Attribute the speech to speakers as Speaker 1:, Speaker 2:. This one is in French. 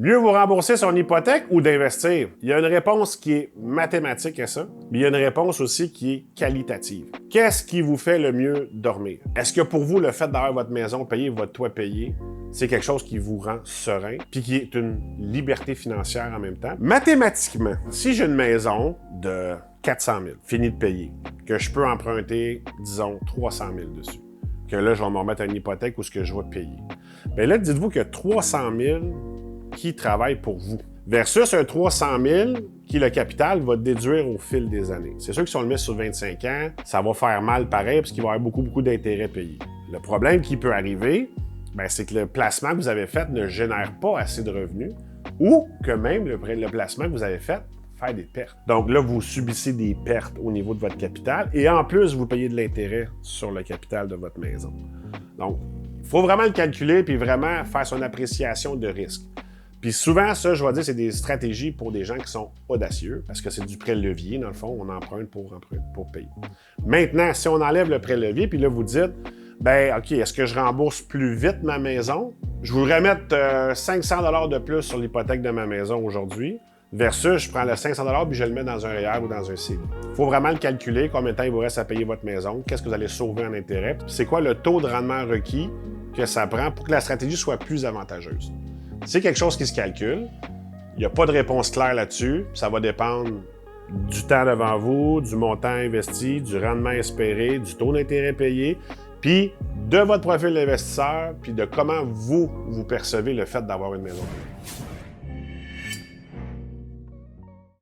Speaker 1: Mieux vous rembourser son hypothèque ou d'investir? Il y a une réponse qui est mathématique à ça, mais il y a une réponse aussi qui est qualitative. Qu'est-ce qui vous fait le mieux dormir? Est-ce que pour vous, le fait d'avoir votre maison payée, votre toit payé, c'est quelque chose qui vous rend serein, puis qui est une liberté financière en même temps? Mathématiquement, si j'ai une maison de 400 000, fini de payer, que je peux emprunter, disons, 300 000 dessus, que là, je vais me remettre à une hypothèque où ce que je vais payer. Bien là, dites-vous que 300 000 qui travaille pour vous, versus un 300 000 qui, le capital, va déduire au fil des années. C'est sûr que si on le met sur 25 ans, ça va faire mal pareil parce qu'il va y avoir beaucoup d'intérêts payés. Le problème qui peut arriver, c'est que le placement que vous avez fait ne génère pas assez de revenus ou que même le placement que vous avez fait fait des pertes. Donc là, vous subissez des pertes au niveau de votre capital et en plus, vous payez de l'intérêt sur le capital de votre maison. Donc, il faut vraiment le calculer puis vraiment faire son appréciation de risque. Puis souvent, ça, je vais dire, c'est des stratégies pour des gens qui sont audacieux, parce que c'est du prêt levier, dans le fond, on emprunte pour payer. Maintenant, si on enlève le prêt levier, puis là, vous dites, OK, est-ce que je rembourse plus vite ma maison? Je voudrais mettre 500 $ de plus sur l'hypothèque de ma maison aujourd'hui, versus je prends le 500 $ puis je le mets dans un REER ou dans un CELI. Il faut vraiment le calculer, combien de temps il vous reste à payer votre maison, qu'est-ce que vous allez sauver en intérêt, puis c'est quoi le taux de rendement requis que ça prend pour que la stratégie soit plus avantageuse. C'est quelque chose qui se calcule. Il n'y a pas de réponse claire là-dessus. Ça va dépendre du temps devant vous, du montant investi, du rendement espéré, du taux d'intérêt payé, puis de votre profil d'investisseur, puis de comment vous percevez le fait d'avoir une maison.